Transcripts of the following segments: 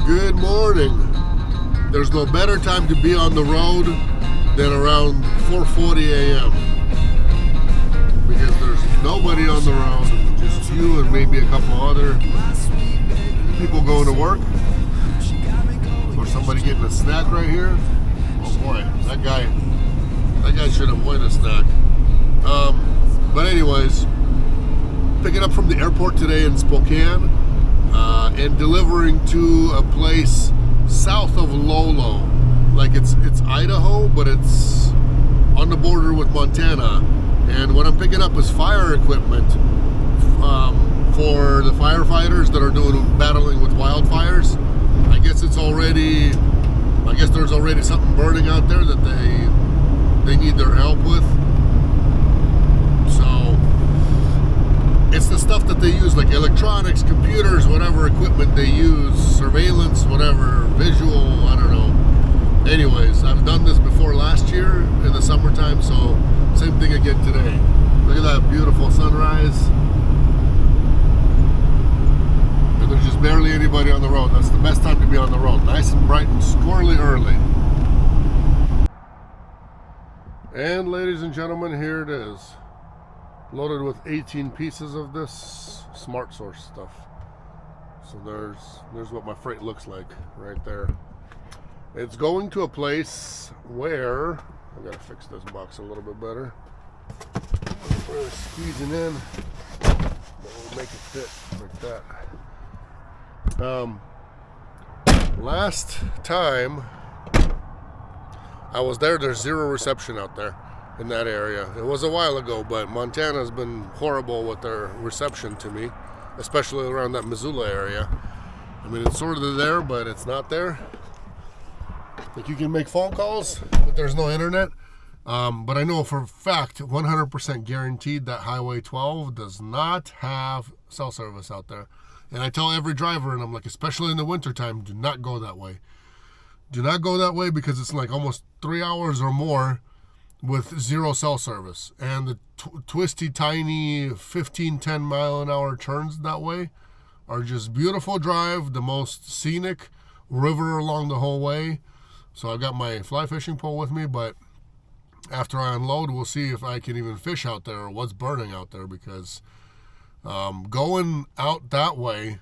Good morning. There's no better time to be on the road than around 4:40 a.m. because there's nobody on the road, just you and maybe a couple other people going to work, or somebody getting a snack right here. Oh boy, that guy should avoid a snack. But anyways, picking up from the airport today in Spokane and delivering to a place south of Lolo. Like it's Idaho, but it's on the border with Montana. And what I'm picking up is fire equipment for the firefighters that are battling with wildfires. I guess there's already something burning out there that they need their help with. So it's the stuff that they use, like electronics, computers, whatever equipment they use, surveillance, whatever, visual, I don't know. Anyways, I've done this before last year in the summertime, so same thing again today. Look at that beautiful sunrise. And there's just barely anybody on the road. That's the best time to be on the road. Nice and bright and squirrely early. And ladies and gentlemen, here it is. Loaded with 18 pieces of this Smart Source stuff. So there's what my freight looks like right there. It's going to a place where I gotta fix this box a little bit better. We're squeezing in, but we'll make it fit like that. Last time I was there, there's zero reception out there in that area. It was a while ago, but Montana's been horrible with their reception to me, especially around that Missoula area. I mean, it's sort of there, but it's not there. Like, you can make phone calls, but there's no internet. But I know for a fact, 100% guaranteed, that Highway 12 does not have cell service out there. And I tell every driver, and I'm like, especially in the wintertime, do not go that way. Do not go that way, because it's like almost 3 hours or more with zero cell service. And the twisty, tiny 10 mile an hour turns that way are just beautiful drive, the most scenic river along the whole way. So I've got my fly fishing pole with me, but after I unload, we'll see if I can even fish out there or what's burning out there, because going out that way,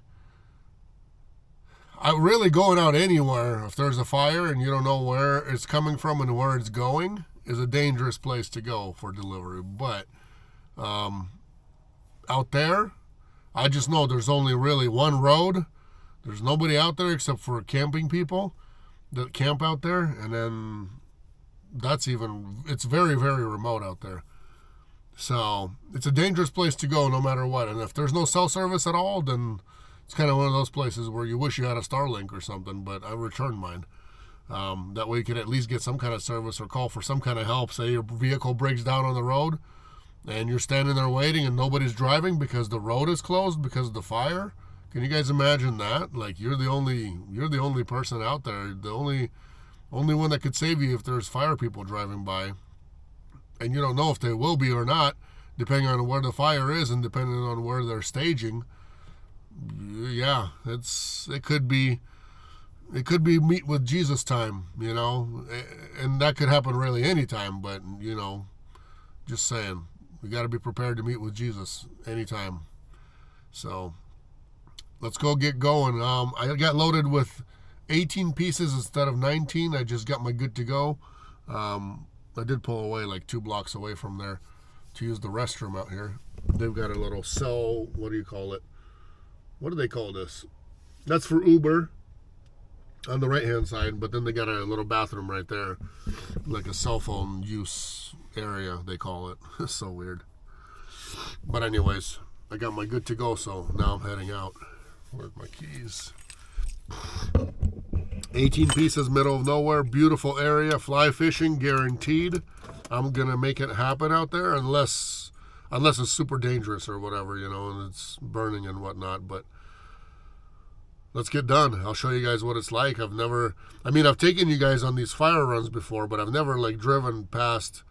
going out anywhere, if there's a fire and you don't know where it's coming from and where it's going, is a dangerous place to go for delivery. But out there, I just know there's only really one road. There's nobody out there except for camping people that camp out there, and then it's very, very remote out there. So it's a dangerous place to go no matter what. And if there's no cell service at all, then it's kind of one of those places where you wish you had a Starlink or something, but I returned mine. That way you could at least get some kind of service or call for some kind of help. Say your vehicle breaks down on the road and you're standing there waiting and nobody's driving because the road is closed because of the fire. Can you guys imagine that? Like, you're the only person out there, the only one that could save you if there's fire people driving by. And you don't know if they will be or not, depending on where the fire is and depending on where they're staging. Yeah, it could be meet with Jesus time, and that could happen really anytime, but just saying, we got to be prepared to meet with Jesus anytime. So let's go get going. I got loaded with 18 pieces instead of 19. I just got my good to go. I did pull away like 2 blocks away from there to use the restroom out here. They've got a little cell, what do you call it? What do they call this? That's for Uber on the right hand side, but then they got a little bathroom right there, like a cell phone use area, they call it. It's so weird. But anyways, I got my good to go, so now I'm heading out. Where's my keys? 18 pieces, middle of nowhere, beautiful area, fly fishing guaranteed. I'm gonna make it happen out there, unless it's super dangerous or whatever, and it's burning and whatnot. But let's get done. I'll show you guys what it's like. I've taken you guys on these fire runs before, but I've never driven past,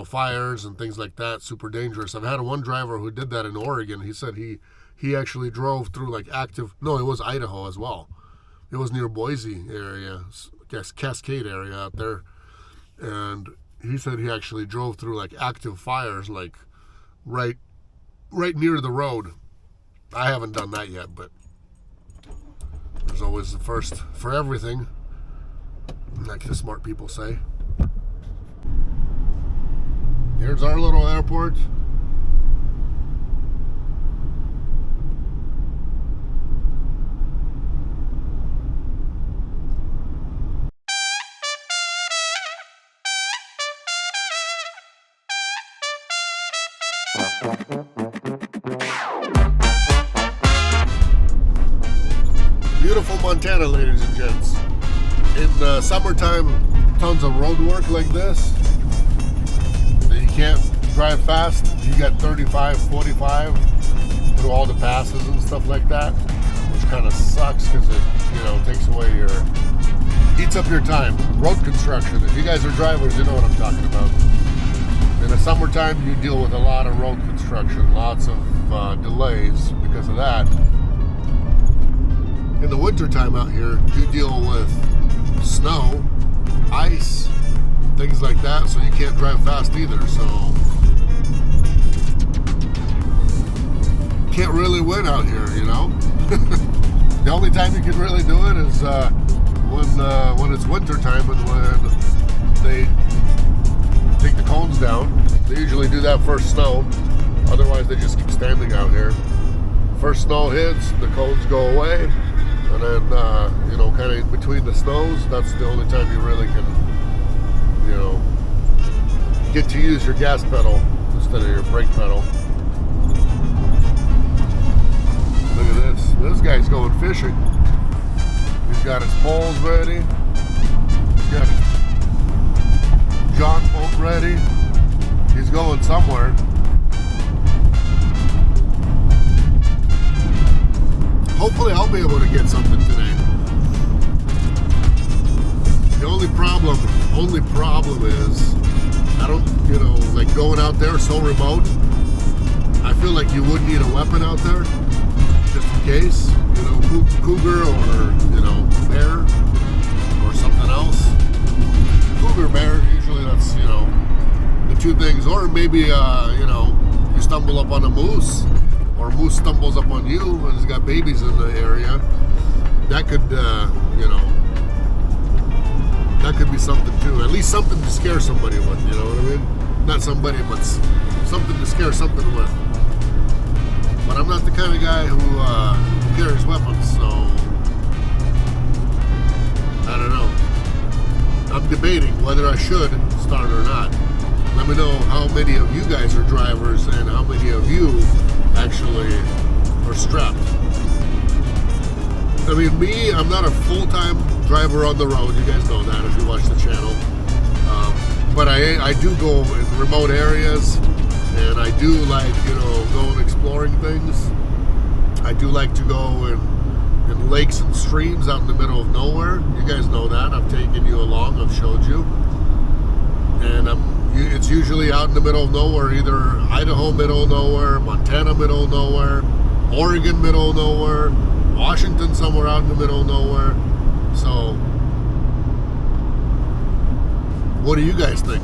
fires and things like that. Super dangerous. I've had one driver who did that in Oregon. He said he actually drove through it was Idaho as well. It was near Boise area, I guess Cascade area out there. And he said he actually drove through like active fires, like right near the road. I haven't done that yet, but there's always the first for everything, like the smart people say. Here's our little airport. Beautiful Montana, ladies and gents. In the summertime, tons of road work like this. You can't drive fast. You got 35, 45 through all the passes and stuff like that, which kind of sucks because it, takes away eats up your time. Road construction. If you guys are drivers, you know what I'm talking about. In the summertime, you deal with a lot of road construction, lots of delays because of that. In the wintertime out here, you deal with snow, ice, things like that, so you can't drive fast either. So can't really win out here, The only time you can really do it is when it's wintertime and when they take the cones down. They usually do that first snow. Otherwise, they just keep standing out here. First snow hits, the cones go away, and then kind of between the snows, that's the only time you really can, get to use your gas pedal instead of your brake pedal. Look at this. This guy's going fishing. He's got his poles ready. He's got his John boat ready. He's going somewhere. Hopefully I'll be able to get something today. The only problem is I don't, like going out there so remote. I feel like you would need a weapon out there just in case, cougar or, bear or something else. Cougar, bear, usually that's, the two things. Or maybe, you stumble up on a moose, or a moose stumbles up on you and has got babies in the area. That could, that could be something too. At least something to scare somebody with, you know what I mean? Not somebody, but something to scare something with. But I'm not the kind of guy who carries weapons, so I don't know. I'm debating whether I should start or not. Let me know how many of you guys are drivers and how many of you actually are strapped. I mean, me, I'm not a full-time driver on the road. You guys know that if you watch the channel. But I do go in remote areas, and I do like, going exploring things. I do like to go in lakes and streams out in the middle of nowhere. You guys know that. I've taken you along. I've showed you. And it's usually out in the middle of nowhere, either Idaho, middle of nowhere, Montana, middle of nowhere, Oregon, middle of nowhere, Washington, somewhere out in the middle of nowhere. So, what do you guys think?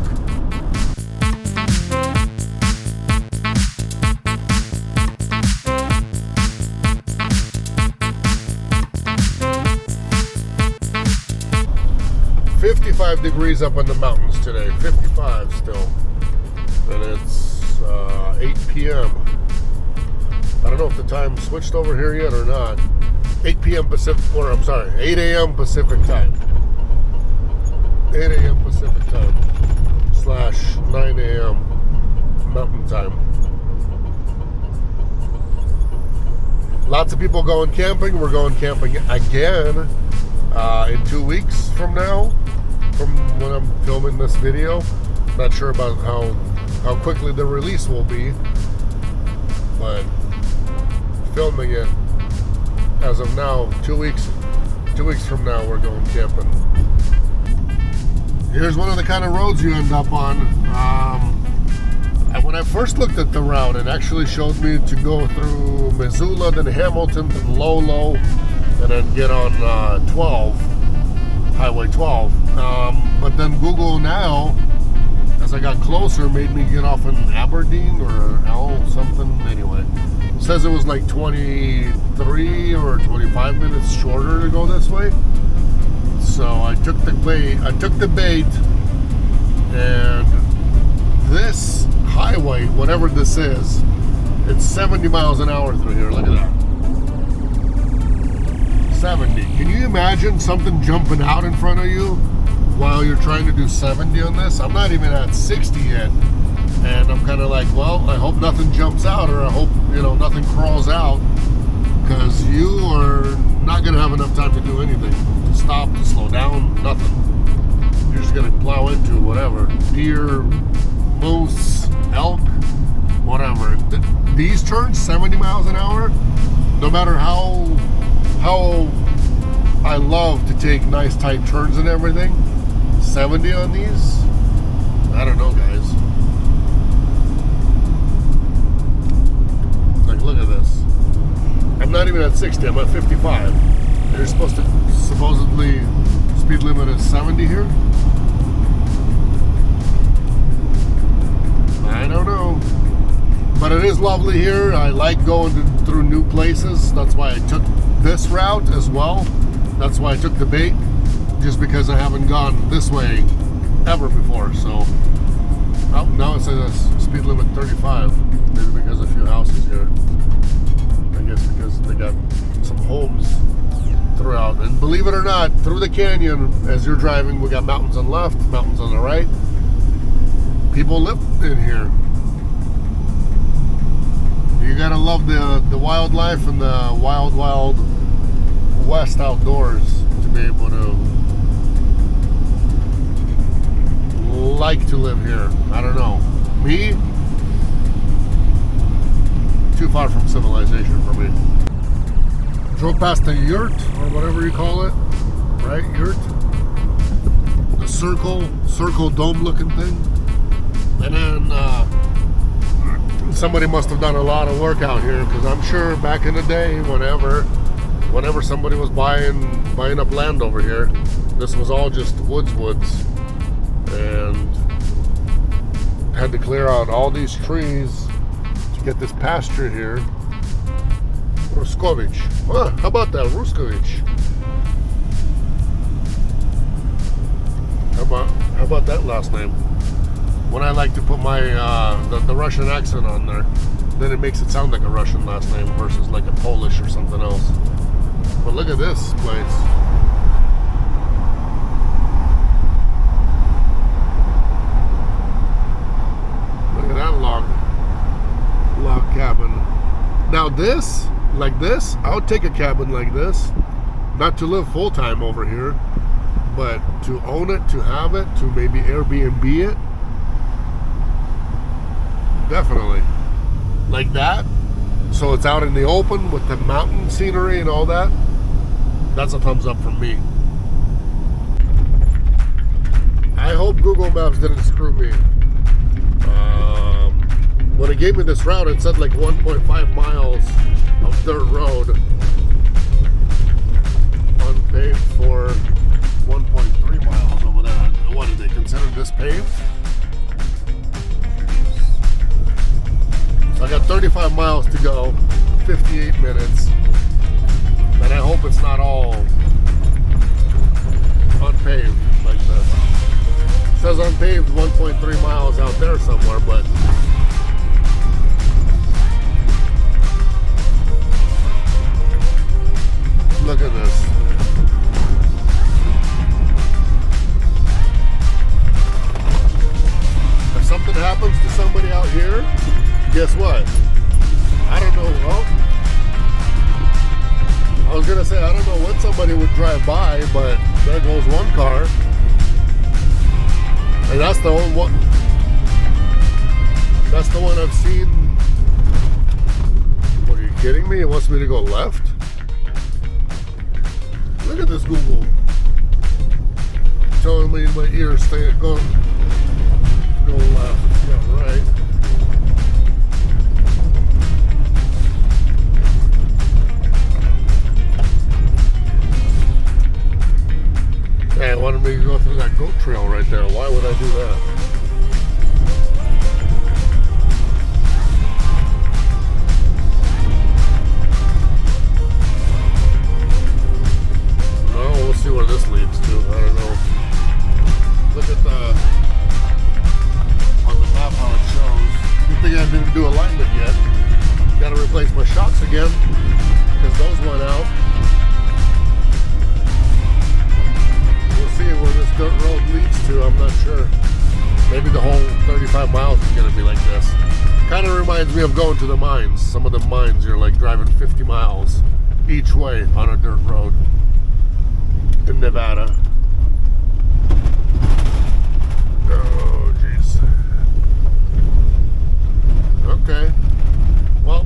$55 degrees up in the mountains today. 55 still. And it's 8 p.m. I don't know if the time switched over here yet or not. 8 p.m. Pacific, or I'm sorry, 8 a.m. Pacific time. 8 a.m. Pacific time / 9 a.m. Mountain time. Lots of people going camping. We're going camping again in 2 weeks from now, from when I'm filming this video. Not sure about how quickly the release will be, but filming it as of now. 2 weeks from now, we're going camping. Here's one of the kind of roads you end up on. When I first looked at the route, it actually showed me to go through Missoula, then Hamilton, then Lolo, and then get on 12, Highway 12. But then Google now, as I got closer, made me get off in Aberdeen or L something. Anyway, it says it was like 23 or 25 minutes shorter to go this way. So I took the bait, and this highway, whatever this is, it's 70 miles an hour through here. Look at that. 70. Can you imagine something jumping out in front of you while you're trying to do 70 on this? I'm not even at 60 yet, and I'm kind of like, well, I hope nothing jumps out, or I hope, you know, nothing crawls out, because you are not going to have enough time to do anything, to stop, to slow down, nothing. You're just going to plow into whatever, deer, moose, elk, whatever. These turns 70 miles an hour, no matter how I love to take nice tight turns and everything, 70 on these, I don't know, guys. Like, look at this. I'm not even at 60, I'm at 55. They're supposed to, supposedly, speed limit is 70 here? I don't know. But it is lovely here. I like going through new places. That's why I took this route as well. That's why I took the bait, just because I haven't gone this way ever before. So oh, now it says speed limit 35, maybe because a few houses here. I guess because they got some homes throughout. And believe it or not, through the canyon, as you're driving, we got mountains on the left, mountains on the right. People live in here. You gotta love the wildlife and the wild west outdoors to be able to like to live here. I don't know. Me, too far from civilization for me. Drove past the yurt, or whatever you call it, right? Yurt. The circle dome looking thing. And then somebody must have done a lot of work out here, because I'm sure back in the day, whenever somebody was buying up land over here, this was all just woods, and had to clear out all these trees to get this pasture here. Ruskovich. How about that, Ruskovich? How about that last name? When I like to put my the Russian accent on there, then it makes it sound like a Russian last name versus like a Polish or something else. But look at this place. Look at that log cabin. Now this, like this, I would take a cabin like this, not to live full time over here, but to own it, to have it, to maybe Airbnb it. Definitely. Like that. So it's out in the open with the mountain scenery and all that. That's a thumbs up from me. I hope Google Maps didn't screw me. When it gave me this route, it said like 1.5 miles of dirt road, unpaved, for 1.3 miles over there. What did they consider this paved? So I got 35 miles to go, 58 minutes, and I hope it's not all unpaved like this. It says unpaved 1.3 miles out there somewhere, but look at this. If something happens to somebody out here, guess what? I don't know. Well, I was gonna say I don't know when somebody would drive by, but there goes one car, and that's the one. That's the one I've seen. What, are you kidding me? It wants me to go left. Look at this Google telling me in my ear, go left. Yeah, right. guy wanted me to go through that goat trail right there. Why would I do that? No, we'll see where this leads to. I don't know. Look at the on the map how it shows. Good thing I didn't do alignment yet. Got to replace my shocks again because those went out. We'll see where this dirt road leads to. I'm not sure. Maybe the whole 35 miles is going to be like this. Kind of reminds me of going to the mines. Some of the mines, you're like driving 50 miles each way on a dirt road in Nevada. Oh, jeez. Okay. Well,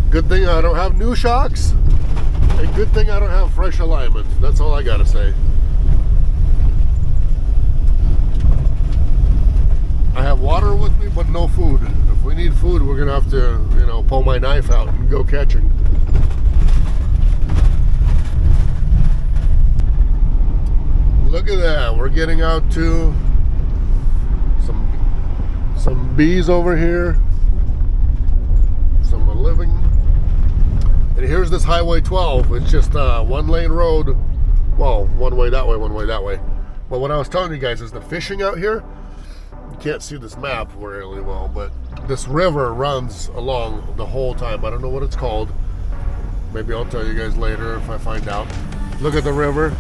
good thing I don't have new shocks, and good thing I don't have fresh alignment. That's all I gotta say. I have water with me, but no food. If we need food, we're gonna have to, you know, pull my knife out and go catching. Look at that. We're getting out to some bees over here. Some living. And here's this Highway 12. It's just a one-lane road. Well, one way that way, one way that way. But what I was telling you guys is the fishing out here, you can't see this map really well, but this river runs along the whole time. I don't know what it's called. Maybe I'll tell you guys later if I find out. Look at the river.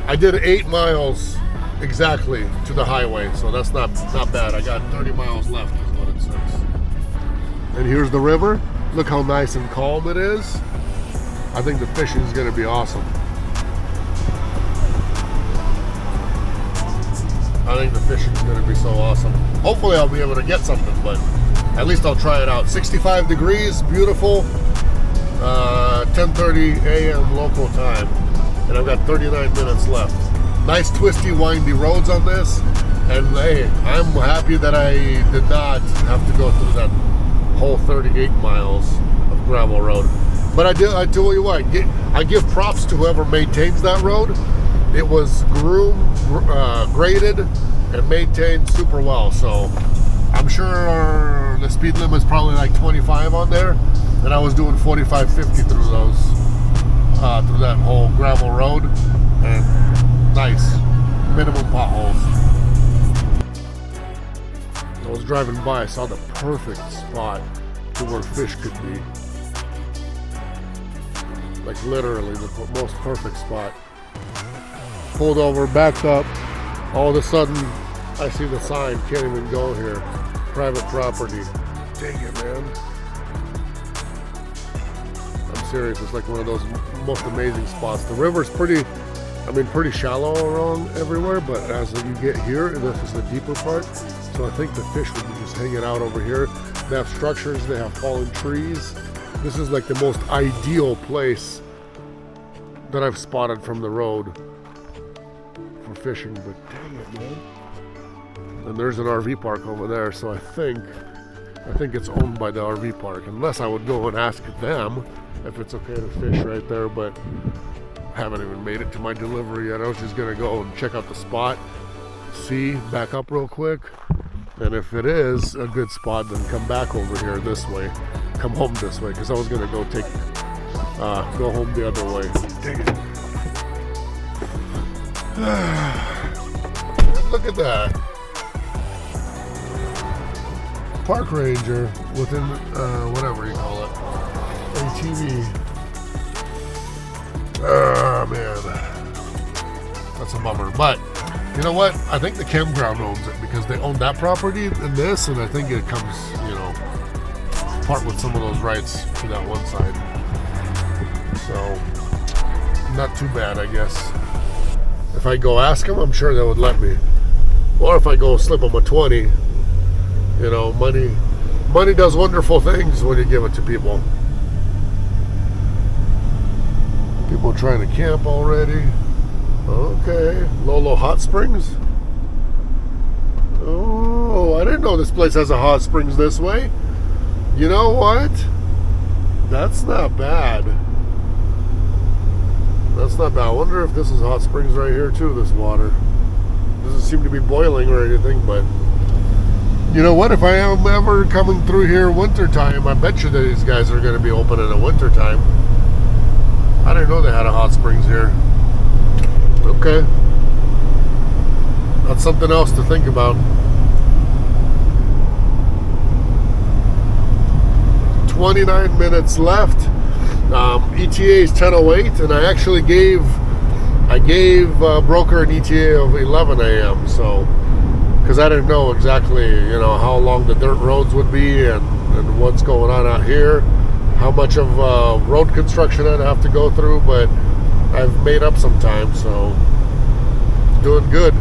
I did 8 miles exactly to the highway, so that's not bad. I got 30 miles left is what it says. And here's the river. Look how nice and calm it is. I think the fishing is going to be awesome. I think the fishing is going to be so awesome. Hopefully I'll be able to get something, but at least I'll try it out. 65 degrees, beautiful. 10:30 a.m. local time. And I've got 39 minutes left. Nice twisty, windy roads on this. And hey, I'm happy that I did not have to go through that whole 38 miles of gravel road. But I tell you what, I give props to whoever maintains that road. It was groomed, graded, and maintained super well. So I'm sure the speed limit is probably like 25 on there, and I was doing 45, 50 through those, through that whole gravel road, and nice, minimum potholes. I was driving by, I saw the perfect spot to where fish could be. Like literally the most perfect spot. Pulled over, backed up. All of a sudden, I see the sign, can't even go here. Private property. Dang it, man. I'm serious, it's like one of those most amazing spots. The river's pretty shallow around everywhere, but as you get here, this is the deeper part. So I think the fish would be just hanging out over here. They have structures, they have fallen trees. This is like the most ideal place that I've spotted from the road for fishing, but dang it, man. And there's an RV park over there, so I think it's owned by the RV park, unless I would go and ask them if it's okay to fish right there, but I haven't even made it to my delivery yet. I was just gonna go and check out the spot, see, back up real quick, and if it is a good spot, then come back over here this way, come home this way, because I was gonna go home the other way. Dang it. Look at that. Park ranger within, whatever you call it, ATV. Oh, man. That's a bummer. But, you know what? I think the campground owns it because they own that property and this, and I think it comes, you know, part with some of those rights to that one side. So, not too bad, I guess. If I go ask them, I'm sure they would let me. Or if I go slip them a 20, you know, money does wonderful things when you give it to people. People trying to camp already. Okay, Lolo Hot Springs. Oh, I didn't know this place has a hot springs this way. You know what? That's not bad. That's not bad. I wonder if this is hot springs right here too, this water. Doesn't seem to be boiling or anything, but you know what? If I am ever coming through here wintertime, I bet you that these guys are going to be open in the wintertime. I didn't know they had a hot springs here. Okay. That's something else to think about. 29 minutes left. ETA is 10:08, and I actually gave broker an ETA of 11 a.m. So, because I didn't know exactly, you know, how long the dirt roads would be and what's going on out here, how much of road construction I'd have to go through, but I've made up some time, so doing good.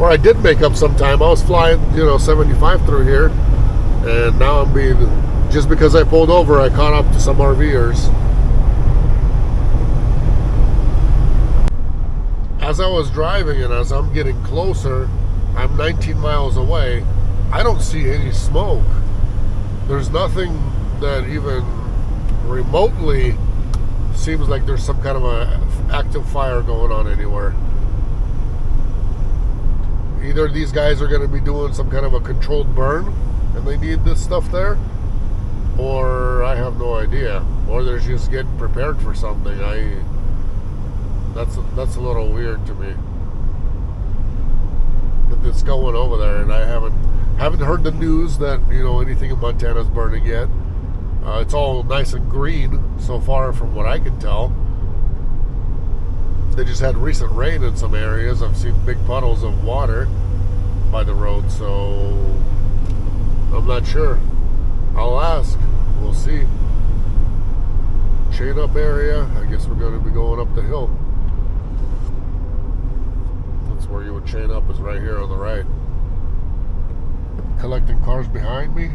Or I did make up some time. I was flying, you know, 75 through here, and now I'm being, just because I pulled over, I caught up to some RVers. As I was driving and as I'm getting closer, I'm 19 miles away, I don't see any smoke. There's nothing that even remotely seems like there's some kind of a active fire going on anywhere. Either these guys are going to be doing some kind of a controlled burn and they need this stuff there, or I have no idea, or they're just getting prepared for something. That's a little weird to me that it's going over there, and I haven't heard the news that, you know, anything in Montana's burning yet. It's all nice and green so far from what I can tell. They just had recent rain in some areas. I've seen big puddles of water by the road, so I'm not sure. I'll ask. We'll see. Chain up area. I guess we're going to be going up the hill. That's where you would chain up, is right here on the right. Collecting cars behind me.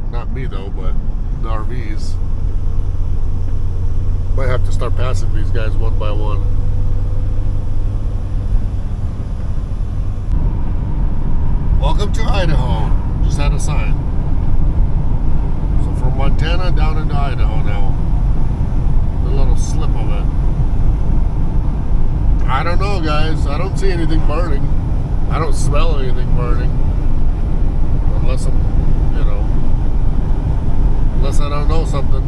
Not me though, but the RVs. Might have to start passing these guys one by one. Welcome to Idaho. Just had a sign. So from Montana down into Idaho now. A little slip of it. I don't know, guys. I don't see anything burning. I don't smell anything burning. Unless I'm, you know, unless I don't know something.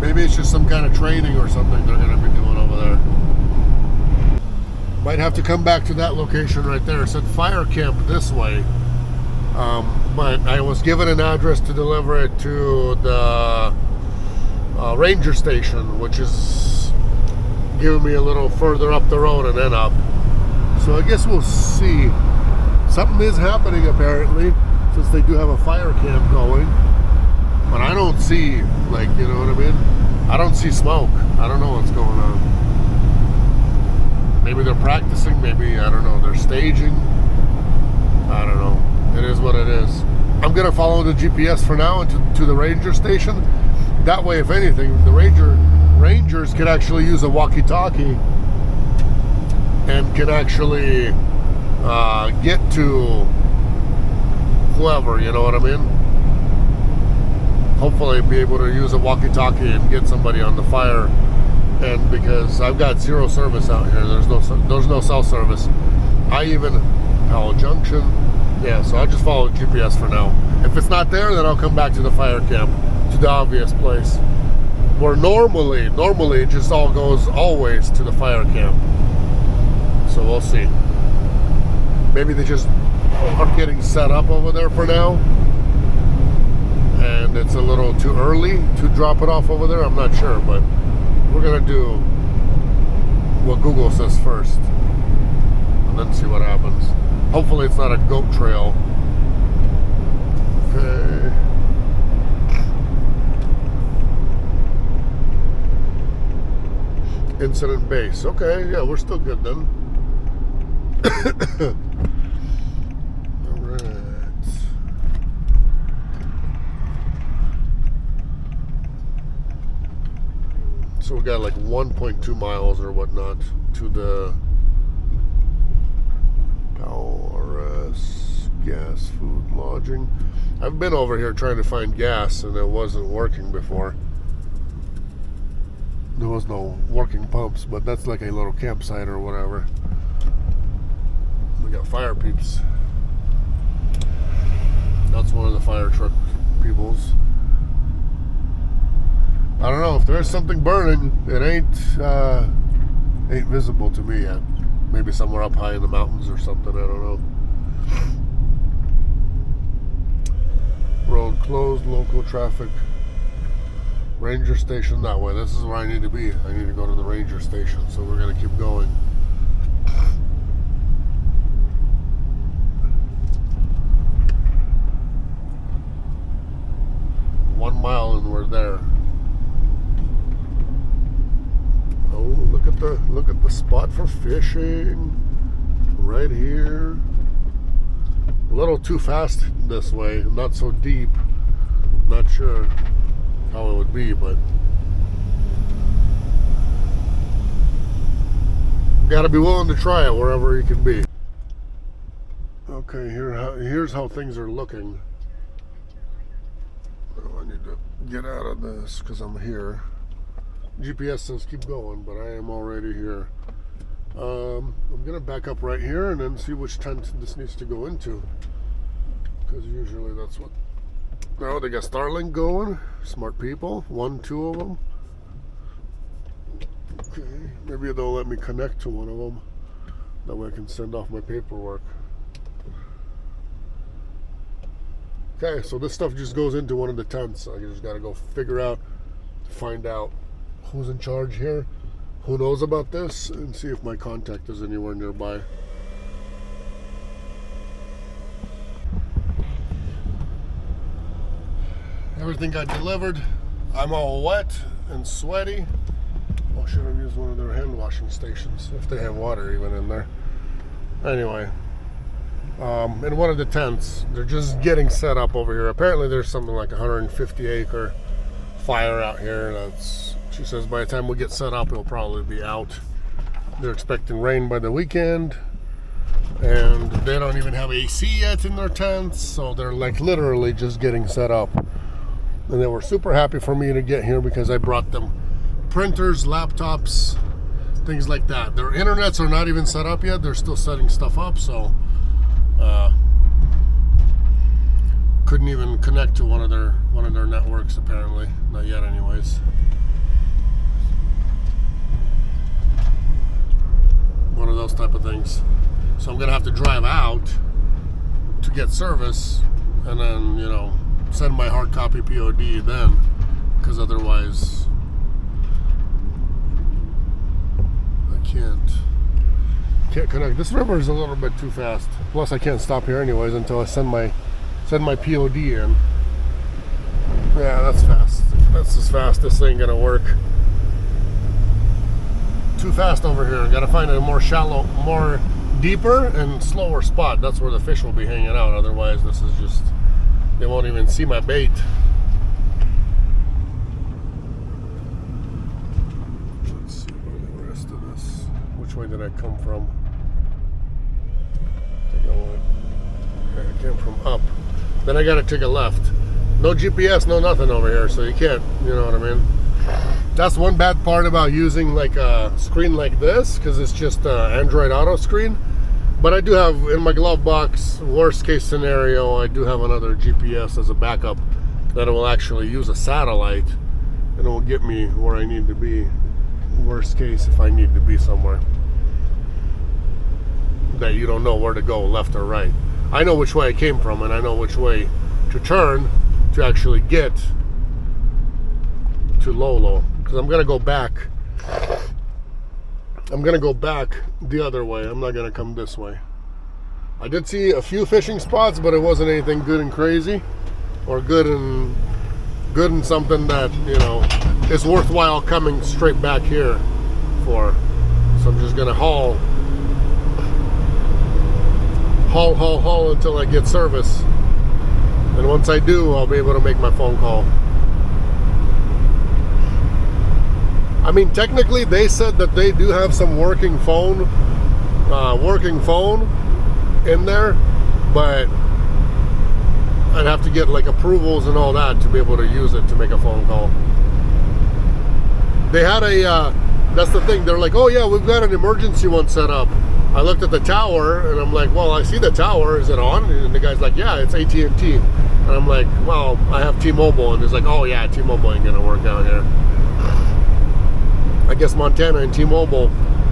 Maybe it's just some kind of training or something they're going to be doing over there. Might have to come back to that location right there. It said fire camp this way. But I was given an address to deliver it to the ranger station, which is giving me a little further up the road and then up. So I guess we'll see. Something is happening apparently, since they do have a fire camp going. But I don't see, like, you know what I mean? I don't see smoke. I don't know what's going on. Maybe they're practicing, maybe, I don't know, they're staging. I don't know. It is what it is. I'm going to follow the GPS for now to the ranger station. That way, if anything, the rangers can actually use a walkie-talkie and can actually get to whoever, you know what I mean? Hopefully be able to use a walkie-talkie and get somebody on the fire. And because I've got zero service out here, there's no cell service. Powell Junction. Yeah, so I'll just follow GPS for now. If it's not there, then I'll come back to the fire camp, to the obvious place. Where normally it just all goes always to the fire camp. So we'll see. Maybe they just are getting set up over there for now. And it's a little too early to drop it off over there. I'm not sure, but we're going to do what Google says first. And then see what happens. Hopefully it's not a goat trail. Okay. Incident base. Okay, yeah, we're still good then. Alright. So we got like 1.2 miles or whatnot to the RS gas food lodging. I've been over here trying to find gas and it wasn't working before. There was no working pumps, but that's like a little campsite or whatever. We got fire peeps. That's one of the fire truck peoples. I don't know if there's something burning. It ain't visible to me yet. Maybe somewhere up high in the mountains or something. I don't know. Road closed. Local traffic. Ranger station that way. This is where I need to be. I need to go to the ranger station. So we're gonna keep going. 1 mile and we're there. Oh, look at the spot for fishing right here. A little too fast this way, not so deep. Not sure how it would be, but gotta be willing to try it wherever you can be. Okay, here's how things are looking. Oh, I need to get out of this because I'm here. GPS says keep going, but I am already here. I'm gonna back up right here and then see which tent this needs to go into, because usually that's what. Oh, they got Starlink going. Smart people. 1, 2 of them. Okay, maybe they'll let me connect to one of them. That way I can send off my paperwork. Okay, so this stuff just goes into one of the tents. I just gotta go find out who's in charge here, who knows about this, and see if my contact is anywhere nearby. Everything got delivered. I'm all wet and sweaty. I should have used one of their hand washing stations if they have water even in there. Anyway, in one of the tents, they're just getting set up over here. Apparently there's something like 150 acre fire out here. She says by the time we get set up, it'll probably be out. They're expecting rain by the weekend, and they don't even have AC yet in their tents, so they're like literally just getting set up. And they were super happy for me to get here because I brought them printers, laptops, things like that. Their internets are not even set up yet. They're still setting stuff up, so couldn't even connect to one of their networks apparently. Not yet anyways. One of those type of things. So I'm gonna have to drive out to get service and then, you know, send my hard copy POD then, because otherwise I can't connect. This river is a little bit too fast. Plus I can't stop here anyways until I send my POD in. Yeah, that's fast. That's as fast. This ain't gonna work. Too fast over here. Gotta find a more shallow, more deeper and slower spot. That's where the fish will be hanging out. Otherwise this is just, they won't even see my bait. Let's see the rest of this. Which way did I come from? I came from up. Then I gotta take a left. No GPS, no nothing over here, so you can't, you know what I mean? That's one bad part about using like a screen like this, because it's just an Android Auto screen. But I do have in my glove box, worst case scenario, I do have another GPS as a backup that will actually use a satellite and it will get me where I need to be. Worst case, if I need to be somewhere that you don't know where to go, left or right. I know which way I came from and I know which way to turn to actually get to Lolo, because I'm gonna go back. I'm gonna go back the other way. I'm not gonna come this way. I did see a few fishing spots, but it wasn't anything good and crazy, or good and something that, you know, is worthwhile coming straight back here for. So I'm just gonna haul until I get service. And once I do, I'll be able to make my phone call. I mean, technically, they said that they do have some working phone in there, but I'd have to get like approvals and all that to be able to use it to make a phone call. They had a, that's the thing, they're like, oh yeah, we've got an emergency one set up. I looked at the tower and I'm like, well, I see the tower, is it on? And the guy's like, yeah, it's AT&T. And I'm like, well, I have T-Mobile. And he's like, oh yeah, T-Mobile ain't gonna work out here. I guess Montana and T-Mobile,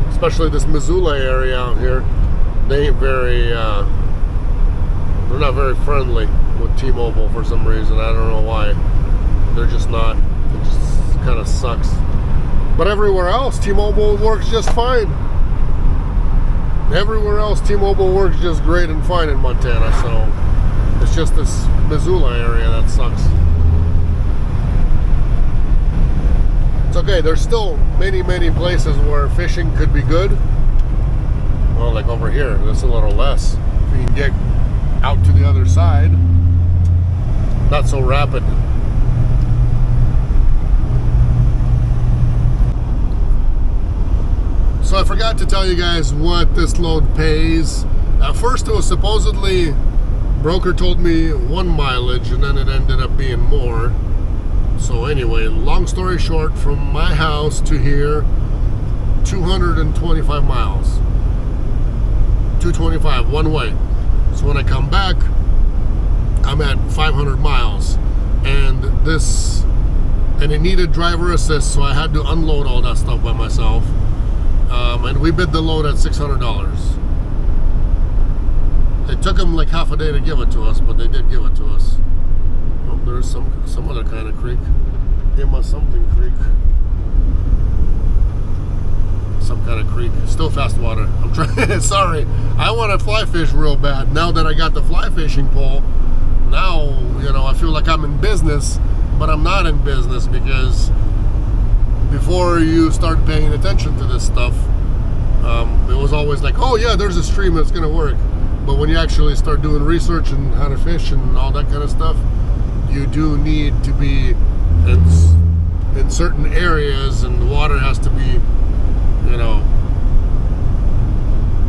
especially this Missoula area out here, they ain't very, they're not very friendly with T-Mobile for some reason. I don't know why. They're just not. It just kind of sucks. But everywhere else, T-Mobile works just fine. Everywhere else, T-Mobile works just great and fine in Montana. So it's just this Missoula area that sucks. It's okay. There's still many, many places where fishing could be good. Well, like over here, that's a little less. If you can get out to the other side, not so rapid. So I forgot to tell you guys what this load pays. At first it was supposedly, broker told me 1 mileage, and then it ended up being more. So anyway, long story short, from my house to here, 225 miles. 225 one way. So when I come back, I'm at 500 miles. And it needed driver assist, so I had to unload all that stuff by myself. And we bid the load at $600. It took them like half a day to give it to us, but they did give it to us. Oh, there's some other kind of creek. Hema something creek. Some kind of creek. Still fast water. I'm trying. Sorry. I want to fly fish real bad. Now that I got the fly fishing pole, now, you know, I feel like I'm in business, but I'm not in business, because before you start paying attention to this stuff, it was always like, oh yeah, there's a stream that's gonna work. But when you actually start doing research and how to fish and all that kind of stuff, you do need to be in certain areas, and the water has to be, you know,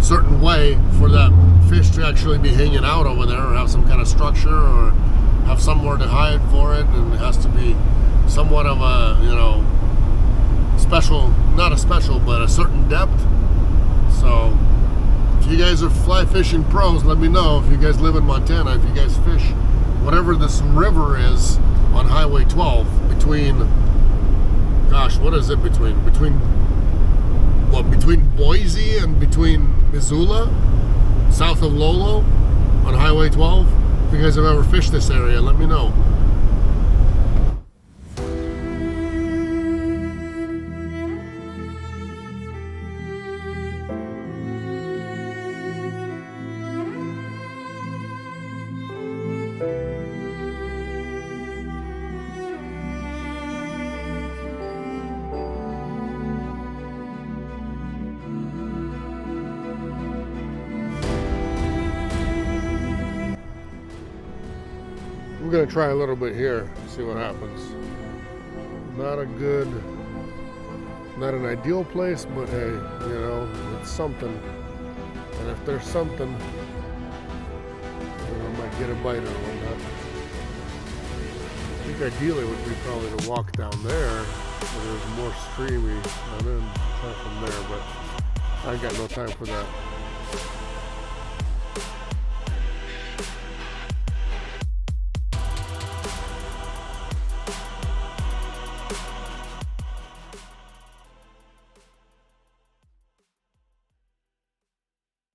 certain way for that fish to actually be hanging out over there, or have some kind of structure, or have somewhere to hide for it. And it has to be somewhat of a, you know, special, not a special, but a certain depth. So if you guys are fly fishing pros, let me know. If you guys live in Montana, if you guys fish whatever this river is on Highway 12, between, gosh, what is it between Boise and between Missoula, south of Lolo, on Highway 12? If you guys have ever fished this area, let me know. I'm gonna try a little bit here, see what happens. Not an ideal place, but hey, you know, it's something. And if there's something, you know, I might get a bite or whatnot. I think ideally would be probably to walk down there, where there's more streamy, and then try from there, but I ain't got no time for that.